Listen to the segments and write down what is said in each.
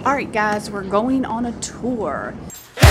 All right, guys, we're going on a tour. So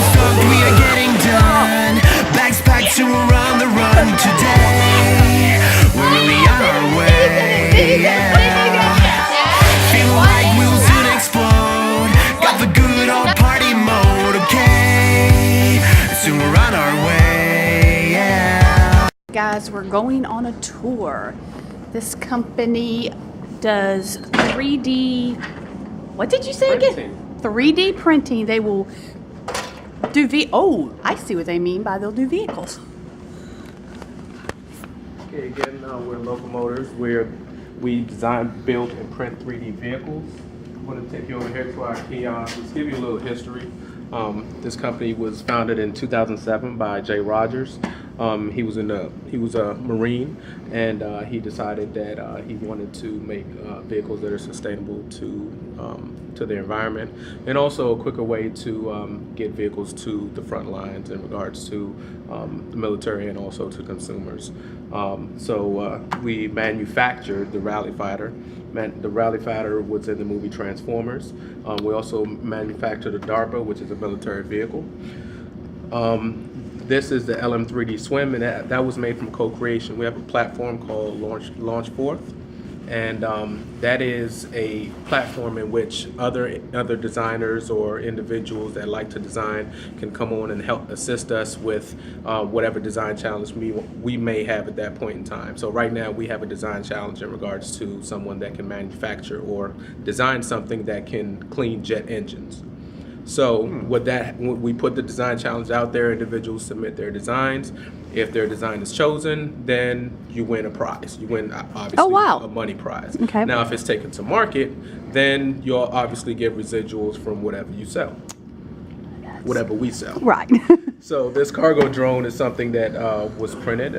stoked we are getting done. Bags packed to around the run today. We're really on our way. Yeah. Feel like we'll soon explode. Got the good old party mode. Okay. Soon we're on our way. Yeah. Guys, we're going on a tour. This company does 3D. What did you say again? 3D printing. They will do Oh, I see what they mean by they'll do vehicles. Okay, again, we're Locomotives. We design, build, and print 3D vehicles. I'm going to take you over here to our kiosk. Let's give you a little history. This company was founded in 2007 by Jay Rogers. He was a Marine, and he decided that he wanted to make vehicles that are sustainable to the environment, and also a quicker way to get vehicles to the front lines in regards to the military and also to consumers. So we manufactured the Rally Fighter. The Rally Fighter was in the movie Transformers. We also manufactured the DARPA, which is a military vehicle. This is the LM3D Swim, and that was made from co-creation. We have a platform called Launch Forth, and that is a platform in which other designers or individuals that like to design can come on and help assist us with whatever design challenge we may have at that point in time. So right now we have a design challenge in regards to someone that can manufacture or design something that can clean jet engines. So when we put the design challenge out there, individuals submit their designs. If their design is chosen, then you win a prize. You win, obviously, a money prize. Okay. Now, if it's taken to market, then you'll obviously get residuals from whatever you sell, whatever we sell. Right. So this cargo drone is something that was printed.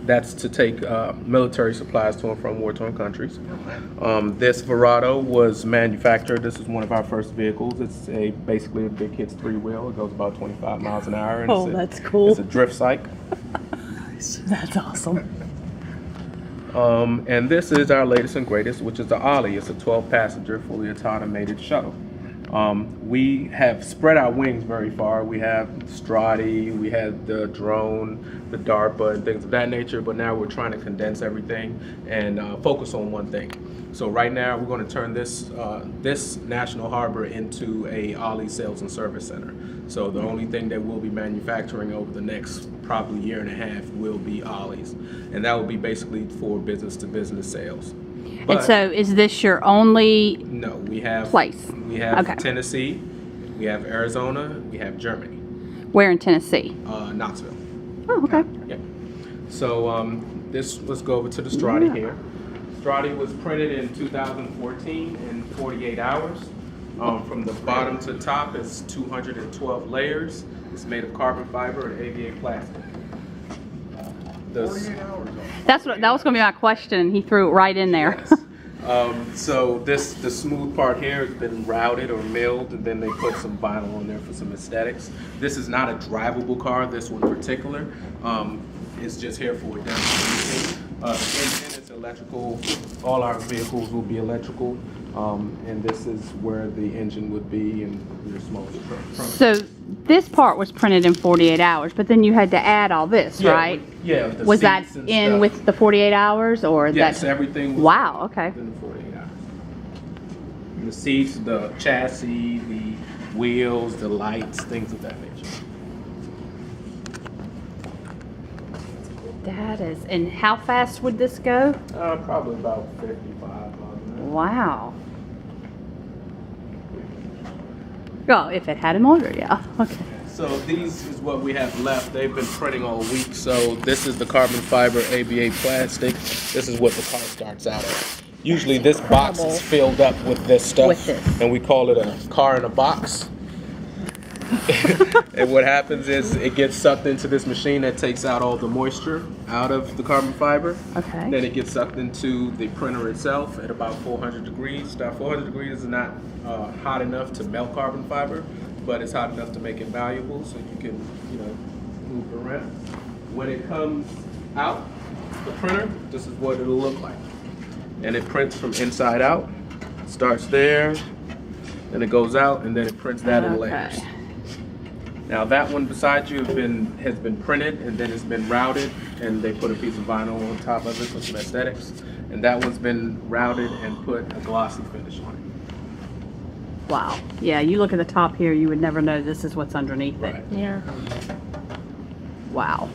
That's to take military supplies to and from war-torn countries. This Verado was manufactured. This is one of our first vehicles. It's basically a big kid's three-wheel. It goes about 25 miles an hour. And That's cool. It's a drift cycle. That's awesome. And this is our latest and greatest, which is the Ollie. It's a 12-passenger, fully automated shuttle. We have spread our wings very far. We have Strati, we have the drone, the DARPA, and things of that nature, but now we're trying to condense everything and focus on one thing. So right now we're going to turn this National Harbor into a Ollies sales and service center. So the only thing that we'll be manufacturing over the next probably year and a half will be Ollies. And that will be basically for business-to-business sales. But and so is this your only no, we have place? We have Okay. Tennessee, we have Arizona, we have Germany. Where in Tennessee? Knoxville. Oh, okay. Yeah. So let's go over to the Strati here. Strati was printed in 2014 in 48 hours. From the bottom to top, it's 212 layers. It's made of carbon fiber and ABA plastic. 48 hours. That was going to be my question. He threw it right in there. Yes. So the smooth part here has been routed or milled, and then they put some vinyl on there for some aesthetics. This is not a drivable car, this one in particular. It's just here for a demonstration. The engine is electrical. All our vehicles will be electrical. And this is where the engine would be and your smallest truck. So this part was printed in 48 hours, but then you had to add all this, right? Yeah. Was that in with the 48 hours, or yes, that? everything was Wow. Okay. within the 48 hours. The seats, the chassis, the wheels, the lights, things of that nature. That is. And how fast would this go? Probably about 55 miles an hour. Wow. Well, if it had a motor, yeah. Okay. So these is what we have left. They've been printing all week. So this is the carbon fiber ABA plastic. This is what the car starts out at. Usually this box is filled up with this stuff. With this. And we call it a car in a box. And what happens is it gets sucked into this machine that takes out all the moisture out of the carbon fiber. Okay. Then it gets sucked into the printer itself at about 400 degrees. Now 400 degrees is not hot enough to melt carbon fiber. but it's hot enough to make it valuable, so you can, you know, move it around. When it comes out the printer, this is what it'll look like. And it prints from inside out. Starts there, then it goes out, and then it prints that in layers. Okay. Now that one beside you has been printed, and then it's been routed, and they put a piece of vinyl on top of it for some aesthetics. And that one's been routed and put a glossy finish on it. Wow. Yeah, you look at the top here, you would never know this is what's underneath it. Yeah. Wow.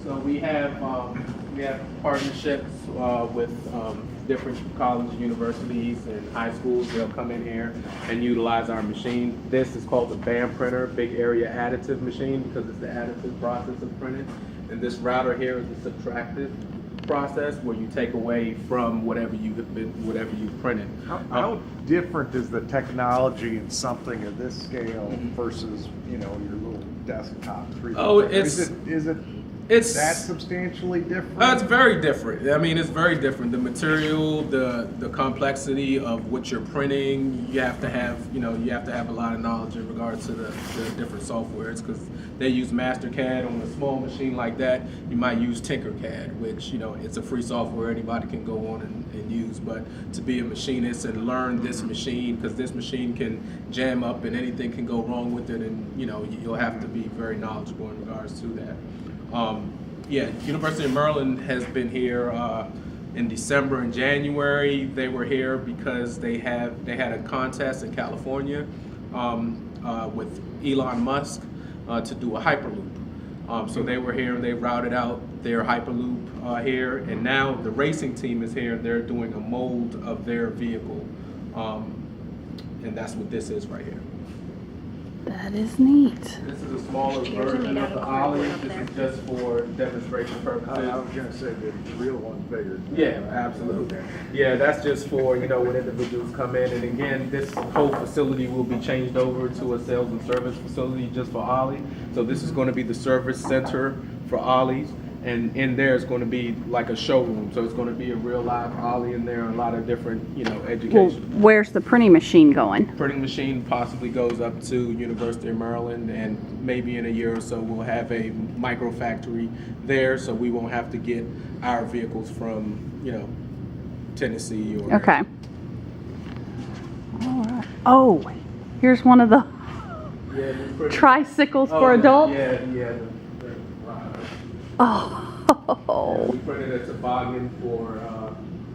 So we have partnerships with different colleges, universities, and high schools. They'll come in here and utilize our machine. This is called the Vamp printer, big area additive machine, because it's the additive process of printing. And this router here is the subtractive process, where you take away from whatever you've printed. How different is the technology in something of this scale versus, you know, your little desktop 3D? Oh, is it that substantially different? It's very different. I mean, it's very different. The material, the complexity of what you're printing, you have to have a lot of knowledge in regards to the different softwares, because they use MasterCAD. On a small machine like that, you might use Tinkercad, which, you know, it's a free software anybody can go on and use. But to be a machinist and learn this machine, because this machine can jam up and anything can go wrong with it, and, you know, you'll have to be very knowledgeable in regards to that. University of Maryland has been here in December and January. They were here because they had a contest in California with Elon Musk to do a Hyperloop. So they were here and they routed out their Hyperloop here, and now the racing team is here. They're doing a mold of their vehicle, and that's what this is right here. That is neat. This is a smaller version of the Ollies. This is just for demonstration purposes. I was going to say the real one's bigger. Yeah, absolutely. Yeah, that's just for, you know, when individuals come in. And again, this whole facility will be changed over to a sales and service facility just for Ollie. So this is going to be the service center for Ollies. And in there is going to be like a showroom. So it's going to be a real live Ollie in there, a lot of different, you know, Well, education. where's the printing machine going? Printing machine possibly goes up to University of Maryland, and maybe in a year or so we'll have a micro factory there, so we won't have to get our vehicles from, you know, Tennessee or... Okay. All right. Oh, here's one of the Yeah, we printed- tricycles Oh, for adults. Yeah. Oh. We printed a toboggan for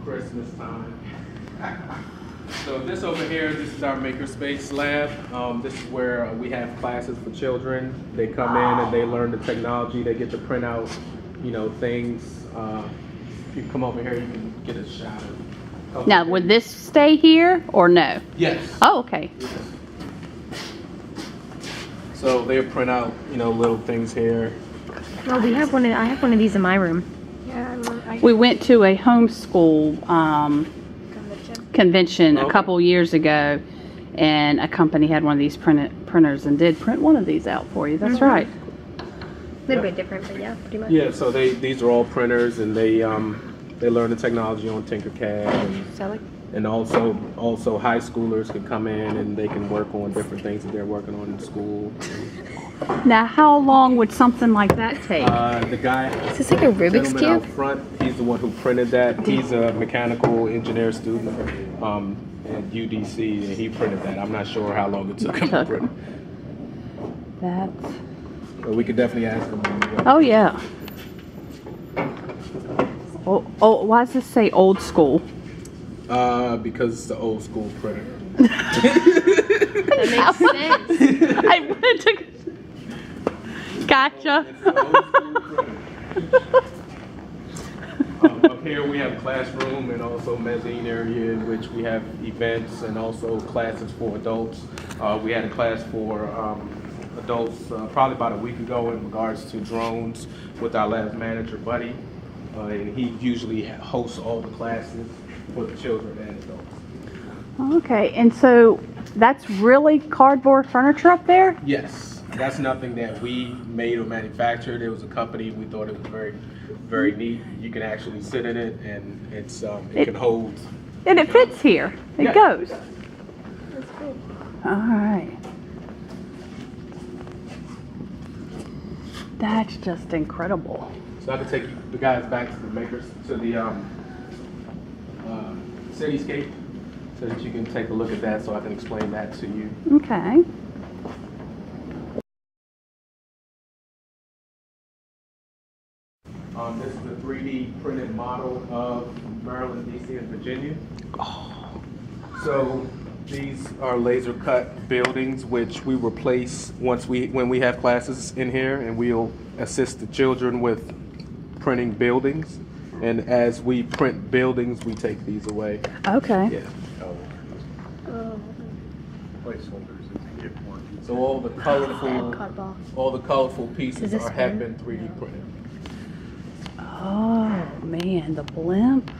Christmas time. So this over here, this is our makerspace lab. This is where we have classes for children. They come in and they learn the technology. They get to print out, you know, things. If you come over here, you can get a shot of. Now, would this stay here or no? Yes. Oh, okay. Yes. So they print out, you know, little things here. Well, I have one of these in my room. We went to a homeschool convention a Okay. couple years ago, and a company had one of these printers and did print one of these out for you. That's right. A little bit different, but yeah, pretty much. Yeah. So these are all printers, and they learn the technology on Tinkercad, So and also high schoolers can come in and they can work on different things that they're working on in school. Now, how long would something like that take? The guy, is this like a Rubik's gentleman out cube? front, he's the one who printed that. He's a mechanical engineer student at UDC, and he printed that. I'm not sure how long it took him to print it. That's... But we could definitely ask him. Oh, yeah. Oh, why does this say old school? Because it's the old school printer. That makes sense. I wanted to... Gotcha. It's the old school printer. Up here we have a classroom and also mezzanine area in which we have events and also classes for adults. We had a class for adults probably about a week ago in regards to drones with our labs manager, Buddy. And he usually hosts all the classes for the children and adults. Okay, and so that's really cardboard furniture up there? Yes, that's nothing that we made or manufactured. It was a company. We thought it was very, very neat. You can actually sit in it, and it can hold. And it fits here. It Yeah. goes. All right. That's just incredible. So I can take the guys back to the cityscape so that you can take a look at that so I can explain that to you. Okay. This is a 3D printed model of Maryland, D.C. and Virginia. So these are laser cut buildings which we replace when we have classes in here, and we'll assist the children with printing buildings. And as we print buildings, we take these away. Okay. Yeah. Placeholders as you get more. So all the colorful pieces Is this have spin? been 3D printed. Oh man, the blimp.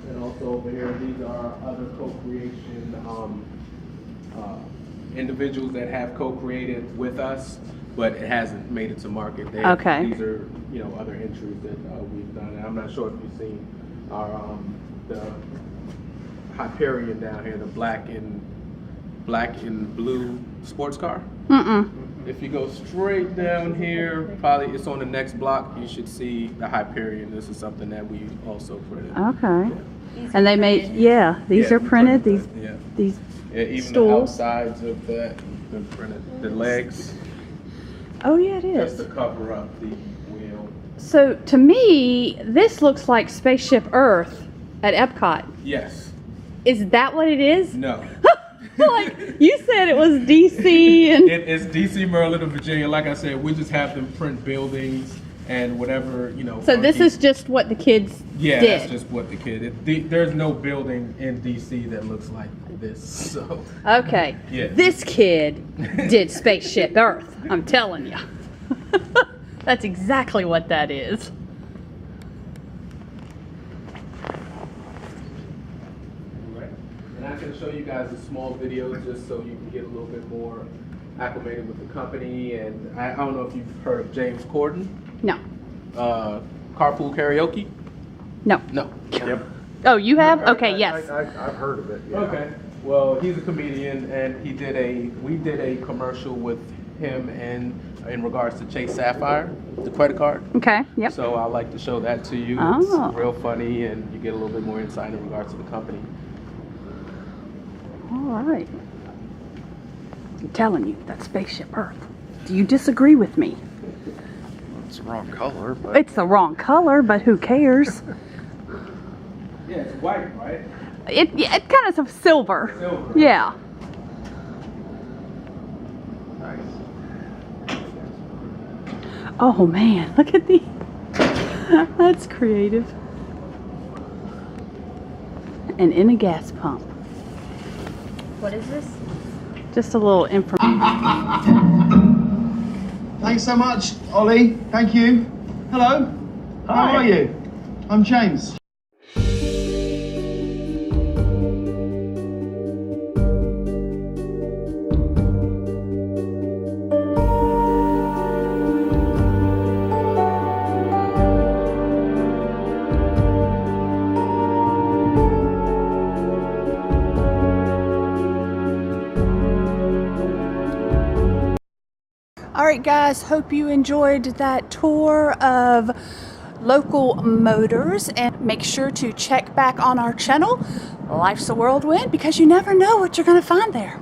And also over here, these are other co-creation individuals that have co-created with us, but it hasn't made it to market. Okay. These are, other entries that we've done. And I'm not sure if you've seen our the Hyperion down here, the black and blue sports car. If you go straight down here, probably it's on the next block, you should see the Hyperion. This is something that we also printed. Okay. And they made, these are printed. These Even stools. the outsides of that, the printed, the legs, Oh yeah, it just is. to cover up the wheel. So to me, this looks like Spaceship Earth at Epcot. Yes. Is that what it is? No. Like you said, it was DC and. It's DC, Maryland, and Virginia. Like I said, we just have them print buildings and whatever, So this is just what the kids Yeah, did. that's just what the kid. There's no building in DC that looks like this. So Okay. Yeah. This kid did Spaceship Earth. I'm telling you. That's exactly what that is. right. And I can show you guys a small video just so you can get a little bit more acclimated with the company. And I don't know if you've heard of James Corden, No. Carpool Karaoke. No. No. Yep. Oh, you have? Okay, yes. I've heard of it. Yeah. Okay. Well, he's a comedian, and we did a commercial with him and in regards to Chase Sapphire, the credit card. Okay, yep. So I like to show that to you. Oh. It's real funny, and you get a little bit more insight in regards to the company. All right. I'm telling you, that's Spaceship Earth. Do you disagree with me? It's the wrong color, but It's the wrong color, but who cares? Yeah, it's white, right? It kind of silver. Silver. Yeah. nice. Oh man, look at the. That's creative. And in a gas pump. What is this? Just a little information. Thanks so much, Ollie. Thank you. Hello. How are you? I'm James. All right, guys, hope you enjoyed that tour of Local Motors, and make sure to check back on our channel, Life's a Whirlwind, because you never know what you're going to find there.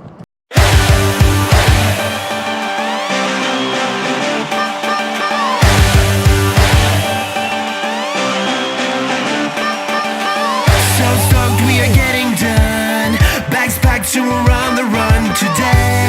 So stoked we are getting done. Bags packed to around the run today.